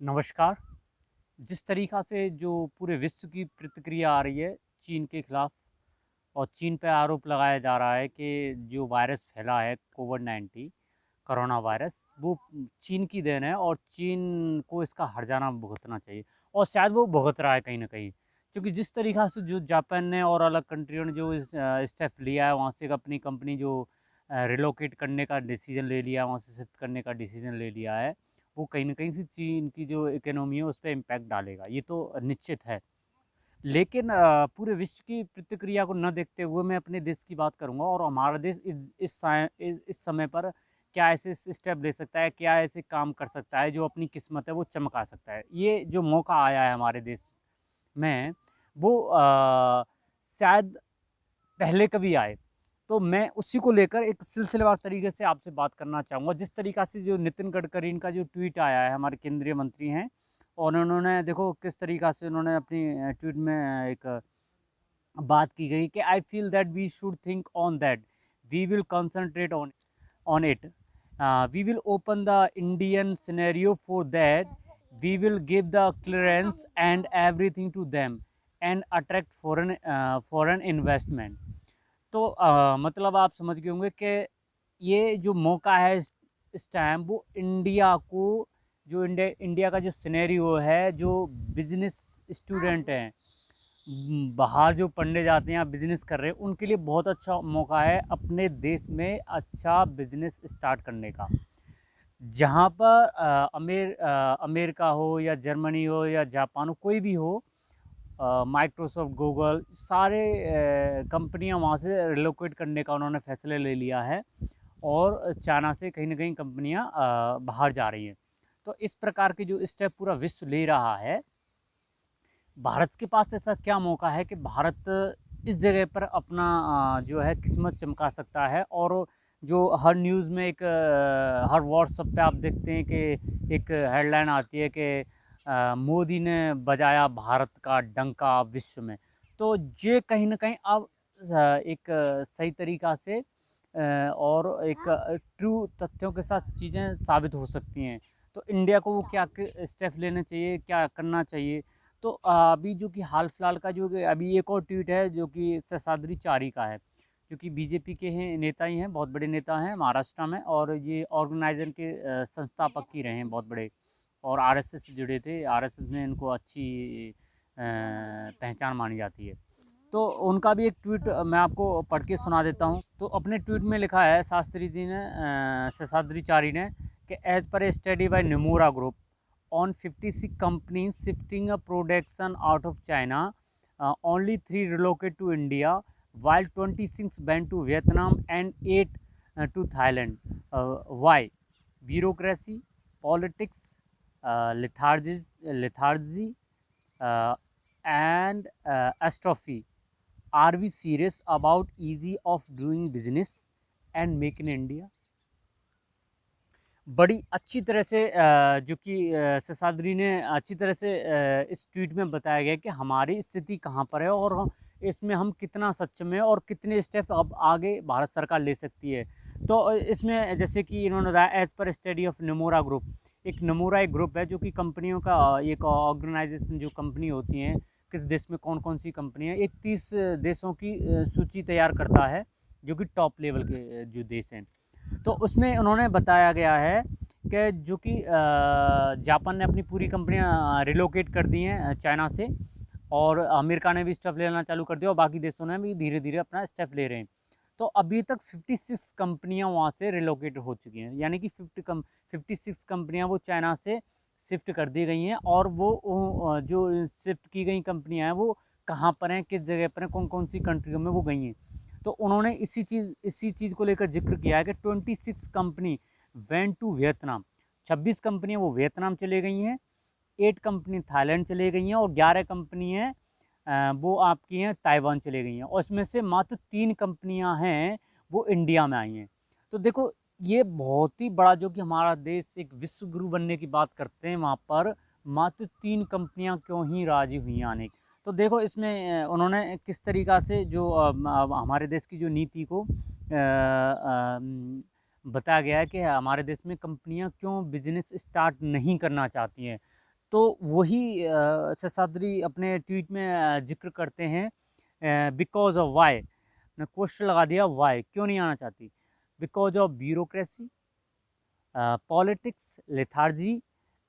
नमस्कार। जिस तरीक़ा से जो पूरे विश्व की प्रतिक्रिया आ रही है चीन के खिलाफ़ और चीन पे आरोप लगाया जा रहा है कि जो वायरस फैला है कोविड-19 कोरोना वायरस, वो चीन की देन है और चीन को इसका हर्जाना भुगतना चाहिए और शायद वो भुगत रहा है कहीं न कहीं। क्योंकि जिस तरीक़ा से जो जापान ने और अलग कंट्रियों ने जो इस स्टेप लिया है, वहाँ से अपनी कंपनी जो रिलोकेट करने का डिसीज़न ले लिया, वहाँ से शिफ्ट करने का डिसीज़न ले लिया है, वो कहीं न कहीं से चीन की जो इकोनॉमी है, उस पे इम्पैक्ट डालेगा। ये तो निश्चित है। लेकिन पूरे विश्व की प्रतिक्रिया को न देखते हुए मैं अपने देश की बात करूँगा और हमारा देश इस समय पर क्या ऐसे स्टेप ले सकता है, क्या ऐसे काम कर सकता है जो अपनी किस्मत है वो चमका सकता है। ये जो मौका आया है हमारे देश में वो शायद पहले कभी आए। तो मैं उसी को लेकर एक सिलसिलेवार तरीके से आपसे बात करना चाहूँगा। जिस तरीक़ा से जो नितिन गडकरी इनका जो ट्वीट आया है, हमारे केंद्रीय मंत्री हैं और उन्होंने देखो किस तरीक़ा से उन्होंने अपनी ट्वीट में एक बात की गई कि I feel that we should think on that, we will concentrate on it. We will open the Indian scenario for that, we will give the clearance and everything to them and attract foreign investment. तो मतलब आप समझ गए होंगे कि ये जो मौका है इस टाइम वो इंडिया को जो इंडिया का जो सिनेरियो है, जो बिज़नेस स्टूडेंट हैं, बाहर जो पढ़ने जाते हैं या बिज़नेस कर रहे हैं, उनके लिए बहुत अच्छा मौका है अपने देश में अच्छा बिज़नेस स्टार्ट करने का। जहाँ पर अमेरिका हो या जर्मनी हो या जापान हो, कोई भी हो, माइक्रोसॉफ्ट, गूगल सारे कंपनियाँ वहाँ से रिलोकेट करने का उन्होंने फ़ैसला ले लिया है और चाइना से कहीं न कहीं कंपनियाँ बाहर जा रही हैं। तो इस प्रकार के जो स्टेप पूरा विश्व ले रहा है, भारत के पास ऐसा क्या मौका है कि भारत इस जगह पर अपना जो है किस्मत चमका सकता है और जो हर न्यूज़ में हर व्हाट्सएप पे आप देखते हैं कि एक हेडलाइन आती है कि मोदी ने बजाया भारत का डंका विश्व में। तो ये कहीं न कहीं अब एक सही तरीक़ा से और एक ट्रू तथ्यों के साथ चीज़ें साबित हो सकती हैं। तो इंडिया को वो क्या स्टेप लेने चाहिए, क्या करना चाहिए? तो अभी जो कि हाल-फिलहाल का जो कि अभी एक और ट्वीट है जो कि शेषाद्री का है, जो कि बीजेपी के हैं नेता ही हैं, बहुत बड़े नेता हैं महाराष्ट्र में और ये ऑर्गेनाइज़र के संस्थापक ही रहे हैं बहुत बड़े और आरएसएस से जुड़े थे। आरएसएस में इनको अच्छी पहचान मानी जाती है। तो उनका भी एक ट्वीट मैं आपको पढ़ के सुना देता हूँ। तो अपने ट्वीट में लिखा है शास्त्री जी ने शेषाद्रीचारी ने कि as per A study bye Nomura group on 56 companies shifting a production out of China, only 3 relocate to India, while 26 went to Vietnam and 8 to Thailand. Why? Bureaucracy, politics, lethargy, uh, and atrophy. Are we serious about easy of doing business and make in India? बड़ी अच्छी तरह से जो कि शेषाद्री ने अच्छी तरह से इस ट्वीट में बताया गया कि हमारी स्थिति कहाँ पर है और इसमें हम कितना सक्षम हैं और कितने स्टेप अब आगे भारत सरकार ले सकती है। तो इसमें जैसे कि इन्होंने बताया as per study of Nomura group, एक ग्रुप है जो कि कंपनियों का एक ऑर्गेनाइजेशन जो कंपनी होती हैं, किस देश में कौन-कौन सी कंपनी है, एक 30 देशों की सूची तैयार करता है, जो कि टॉप लेवल के जो देश हैं। तो उसमें उन्होंने बताया गया है कि जो कि जापान ने अपनी पूरी कंपनियां रिलोकेट कर दी हैं चाइना से और अमेरिका ने भी स्टेप लेना चालू कर दिया और बाकी देशों ने भी धीरे-धीरे अपना स्टेप ले रहे हैं। तो अभी तक 56 कंपनियां वहाँ से रिलोकेट हो चुकी हैं, यानी कि 56 कंपनियां वो चाइना से शिफ्ट कर दी गई हैं और वो जो शिफ्ट की गई कंपनियां हैं वो कहाँ पर हैं, किस जगह पर हैं, कौन-कौन सी कंट्रियों में वो गई हैं। तो उन्होंने इसी चीज़ को लेकर ज़िक्र किया है कि 26 कंपनी वेंट टू वियतनाम, 26 कंपनियाँ वो वियतनाम चले गई हैं, 8 कंपनी थाईलैंड चले गई हैं और 11 कंपनी हैं वो आपकी हैं ताइवान चले गई हैं और इसमें से मात्र 3 कंपनियाँ हैं वो इंडिया में आई हैं। तो देखो ये बहुत ही बड़ा जो कि हमारा देश एक विश्व गुरु बनने की बात करते हैं, वहाँ पर मात्र 3 कंपनियाँ क्यों ही राज़ी हुई हैं आने की। तो देखो इसमें उन्होंने किस तरीक़ा से जो हमारे देश की जो नीति को बताया गया है कि हमारे देश में कंपनियां क्यों बिज़नेस स्टार्ट नहीं करना चाहती हैं। तो वही शेषाद्री अपने ट्वीट में जिक्र करते हैं, बिकॉज ऑफ वाई, ने क्वेश्चन लगा दिया वाई, क्यों नहीं आना चाहती? Because of bureaucracy, politics, lethargy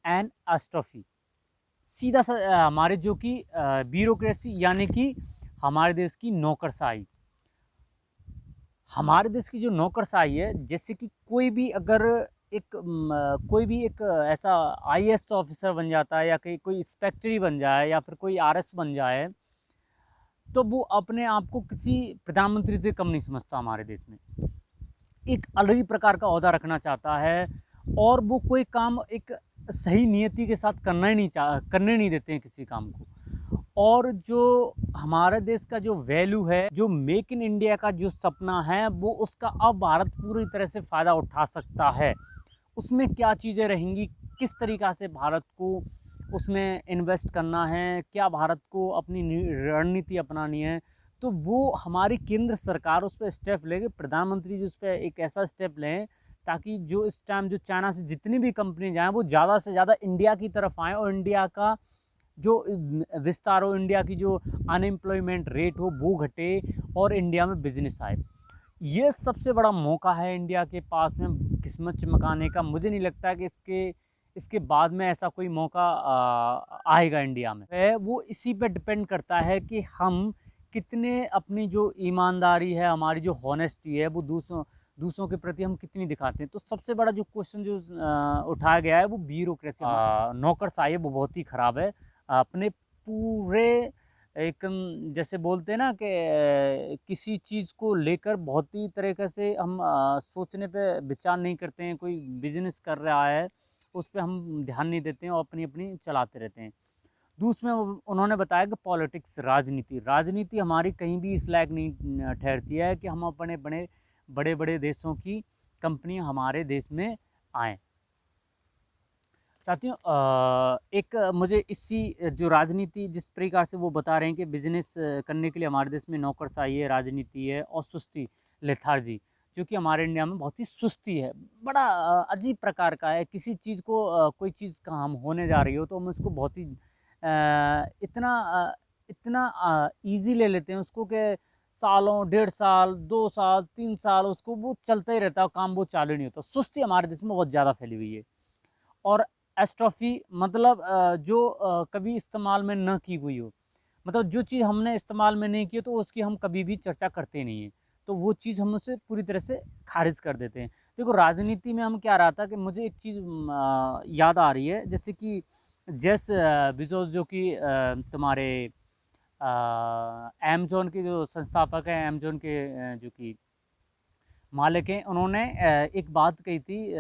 and atrophy. सीधा सा हमारे जो कि ब्यूरोक्रेसी यानी कि हमारे देश की नौकरशाही, हमारे देश की जो नौकरशाही है, जैसे कि कोई भी अगर कोई भी एक ऐसा आईएएस ऑफिसर बन जाता है या कोई इंस्पेक्टरी बन जाए या फिर कोई आरएस बन जाए, तो वो अपने आप को किसी प्रधानमंत्री से कम नहीं समझता। हमारे देश में एक अलग ही प्रकार का ओहदा रखना चाहता है और वो कोई काम एक सही नियति के साथ करने नहीं देते हैं किसी काम को। और जो हमारे देश का जो वैल्यू है, जो मेक इन इंडिया का जो सपना है, वो उसका अब भारत पूरी तरह से फ़ायदा उठा सकता है। उसमें क्या चीज़ें रहेंगी, किस तरीक़ा से भारत को उसमें इन्वेस्ट करना है, क्या भारत को अपनी रणनीति अपनानी है, तो वो हमारी केंद्र सरकार उस पर स्टेप लेगी। प्रधानमंत्री जी उस पर एक ऐसा स्टेप लें ताकि जो इस टाइम जो चाइना से जितनी भी कंपनी जाएँ, वो ज़्यादा से ज़्यादा इंडिया की तरफ आएँ और इंडिया का जो विस्तार हो, इंडिया की जो अनएम्प्लॉयमेंट रेट हो वो घटे और इंडिया में बिजनेस आए। ये सबसे बड़ा मौका है इंडिया के पास में किस्मत चमकाने का। मुझे नहीं लगता है कि इसके बाद में ऐसा कोई मौका आएगा इंडिया में। वो इसी पे डिपेंड करता है कि हम कितने अपनी जो ईमानदारी है, हमारी जो हॉनेस्टी है, वो दूसरों के प्रति हम कितनी दिखाते हैं। तो सबसे बड़ा जो क्वेश्चन जो उठाया गया है वो ब्यूरोक्रेसी, नौकरशाही है, वो बहुत ही ख़राब है। अपने पूरे एक जैसे बोलते हैं ना कि किसी चीज़ को लेकर बहुत ही तरीके से हम सोचने पे विचार नहीं करते हैं। कोई बिजनेस कर रहा है उस पर हम ध्यान नहीं देते हैं और अपनी अपनी चलाते रहते हैं। दूसरे में उन्होंने बताया कि पॉलिटिक्स, राजनीति हमारी कहीं भी इस लायक नहीं ठहरती है कि हम अपने बड़े बड़े देशों की कंपनी हमारे देश में आएँ। साथियों, एक मुझे इसी जो राजनीति जिस प्रकार से वो बता रहे हैं कि बिजनेस करने के लिए हमारे देश में नौकरशाही है, राजनीति है और सुस्ती, लेथार्जी, जो कि हमारे इंडिया में बहुत ही सुस्ती है। बड़ा अजीब प्रकार का है। किसी चीज़ को कोई चीज़ काम होने जा रही हो तो हम उसको बहुत ही इतना ईजी ले लेते हैं उसको कि सालों, 1.5 साल, 2 साल, 3 साल उसको वो चलता ही रहता है, काम वो चालू नहीं होता। सुस्ती हमारे देश में बहुत ज़्यादा फैली हुई है। और एस्ट्रोफी मतलब जो कभी इस्तेमाल में न की हुई हो, मतलब जो चीज़ हमने इस्तेमाल में नहीं की तो उसकी हम कभी भी चर्चा करते नहीं हैं, तो वो चीज़ हम उसे पूरी तरह से खारिज कर देते हैं। देखो राजनीति में हम क्या रहा था कि मुझे एक चीज़ याद आ रही है, जैसे कि जेफ बेजोस जो कि तुम्हारे अमेज़न के जो संस्थापक हैं, अमेज़न के जो कि मालिक हैं, उन्होंने एक बात कही थी,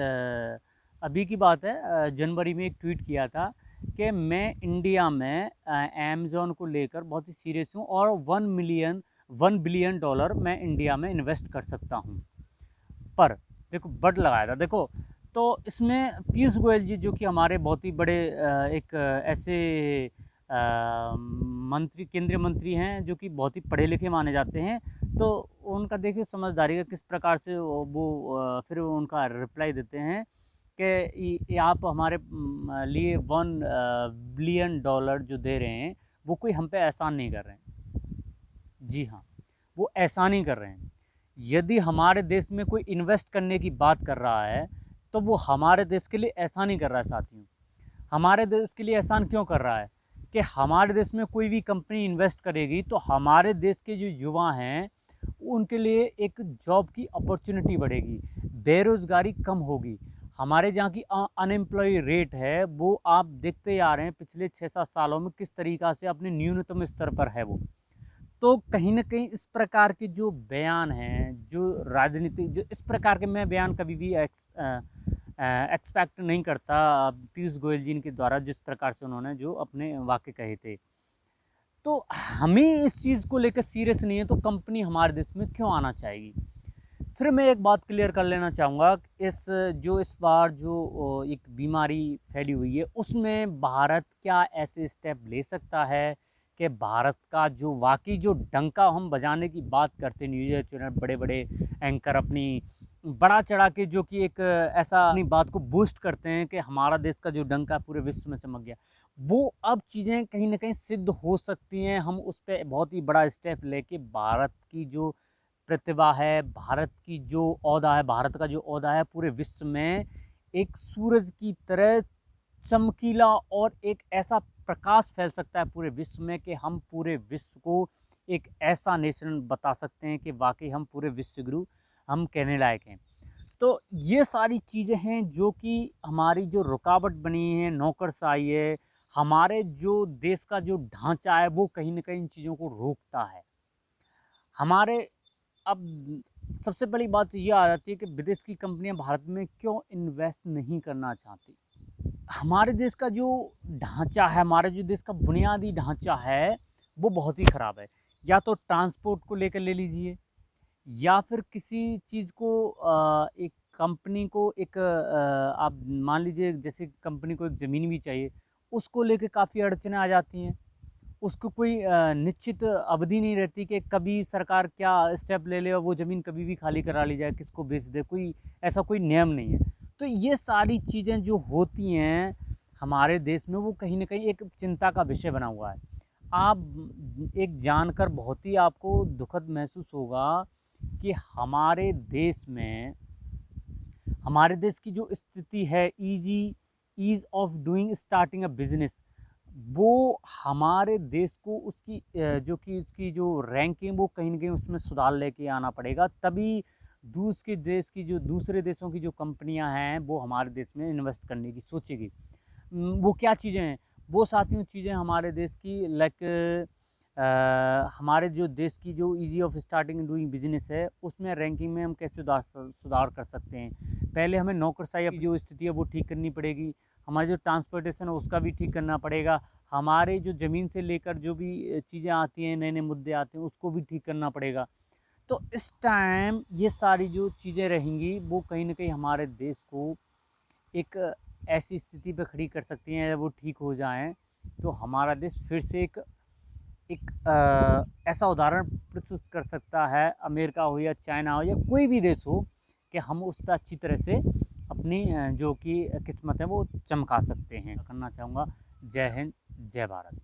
अभी की बात है, जनवरी में एक ट्वीट किया था कि मैं इंडिया में अमेज़न को लेकर बहुत ही सीरियस हूँ और $1 बिलियन मैं इंडिया में इन्वेस्ट कर सकता हूँ। पर देखो बट लगाया था। देखो तो इसमें पीयूष गोयल जी जो कि हमारे बहुत ही बड़े एक ऐसे केंद्रीय मंत्री हैं जो कि बहुत ही पढ़े लिखे माने जाते हैं, तो उनका देखिए समझदारी का किस प्रकार से वो फिर उनका रिप्लाई देते हैं कि ये आप हमारे लिए $1 बिलियन जो दे रहे हैं वो कोई हम पे एहसान नहीं कर रहे हैं। जी हाँ, वो एहसान ही कर रहे हैं। यदि हमारे देश में कोई इन्वेस्ट करने की बात कर रहा है तो वो हमारे देश के लिए एहसान ही कर रहा है। साथियों, हमारे देश के लिए एहसान क्यों कर रहा है कि हमारे देश में कोई भी कंपनी इन्वेस्ट करेगी तो हमारे देश के जो युवा हैं उनके लिए एक जॉब की अपॉर्चुनिटी बढ़ेगी, बेरोज़गारी कम होगी। हमारे जहाँ की अनएम्प्लॉय रेट है वो आप देखते ही आ रहे हैं पिछले 6-7 सालों में किस तरीक़ा से अपने न्यूनतम स्तर पर है वो। तो कहीं न कहीं इस प्रकार के जो बयान हैं, जो राजनीति जो इस प्रकार के मैं बयान कभी भी एक्सपेक्ट नहीं करता पीयूष गोयल जी के द्वारा, जिस प्रकार से उन्होंने जो अपने वाक्य कहे थे। तो हमें इस चीज़ को लेकर सीरियस नहीं है तो कंपनी हमारे देश में क्यों आना चाहेगी? फिर मैं एक बात क्लियर कर लेना चाहूँगा, इस बार जो एक बीमारी फैली हुई है उसमें भारत क्या ऐसे स्टेप ले सकता है कि भारत का जो वाकई जो डंका हम बजाने की बात करते न्यूज़ चैनल बड़े-बड़े एंकर अपनी बढ़ा चढ़ा के जो कि एक ऐसा अपनी बात को बूस्ट करते हैं कि हमारा देश का जो डंका पूरे विश्व में चमक गया, वो अब चीज़ें कहीं न कहीं सिद्ध हो सकती हैं। हम उस पे बहुत ही बड़ा स्टेप लेके भारत की जो प्रतिभा है, भारत की जो ओहदा है, भारत का जो ओहदा है पूरे विश्व में एक सूरज की तरह चमकीला और एक ऐसा प्रकाश फैल सकता है पूरे विश्व में कि हम पूरे विश्व को एक ऐसा नेशन बता सकते हैं कि वाक़ई हम पूरे विश्वगुरु हम कहने लायक हैं। तो ये सारी चीज़ें हैं जो कि हमारी जो रुकावट बनी है, नौकरशाही है, हमारे जो देश का जो ढाँचा है वो कहीं न कहीं इन चीज़ों को रोकता है। हमारे अब सबसे बड़ी बात ये आ जाती है कि विदेश की कंपनियाँ भारत में क्यों इन्वेस्ट नहीं करना चाहती? हमारे देश का जो ढाँचा है, हमारे जो देश का बुनियादी ढाँचा है, वो बहुत ही ख़राब है। या तो ट्रांसपोर्ट को लेकर ले लीजिए, या फिर किसी चीज़ को एक कंपनी को एक आप मान लीजिए जैसे कंपनी को एक ज़मीन भी चाहिए, उसको लेके काफ़ी अड़चनें आ जाती हैं। उसको कोई निश्चित अवधि नहीं रहती कि कभी सरकार क्या स्टेप ले ले और वो ज़मीन कभी भी खाली करा ली जाए, किसको बेच दे, कोई ऐसा कोई नियम नहीं है। तो ये सारी चीज़ें जो होती हैं हमारे देश में, वो कहीं न कहीं एक चिंता का विषय बना हुआ है। आप एक जानकर बहुत ही आपको दुखद महसूस होगा कि हमारे देश की जो स्थिति है ease of doing starting a business, वो हमारे देश को उसकी जो कि उसकी जो रैंकिंग वो कहीं न कहीं उसमें सुधार लेके आना पड़ेगा, तभी दूसरे देशों की जो कंपनियां हैं वो हमारे देश में इन्वेस्ट करने की सोचेगी। वो क्या चीज़ें हैं? वो साथियों चीज़ें हमारे देश की लाइक हमारे जो देश की जो easy of starting doing business है, उसमें रैंकिंग में हम कैसे सुधार कर सकते हैं। पहले हमें नौकरशाही की जो स्थिति है वो ठीक करनी पड़ेगी। हमारी जो ट्रांसपोर्टेशन है उसका भी ठीक करना पड़ेगा। हमारे जो ज़मीन से लेकर जो भी चीज़ें आती हैं, नए-नए मुद्दे आते हैं, उसको भी ठीक करना पड़ेगा। तो इस टाइम ये सारी जो चीज़ें रहेंगी वो कहीं न कहीं हमारे देश को एक ऐसी स्थिति पे खड़ी कर सकती हैं, जब वो ठीक हो जाएँ, तो हमारा देश फिर से एक एक ऐसा उदाहरण प्रस्तुत कर सकता है, अमेरिका हो या चाइना हो या कोई भी देश हो, कि हम उस पे अच्छी तरह से अपनी जो कि किस्मत है वो चमका सकते हैं। करना चाहूँगा। जय हिंद, जय भारत।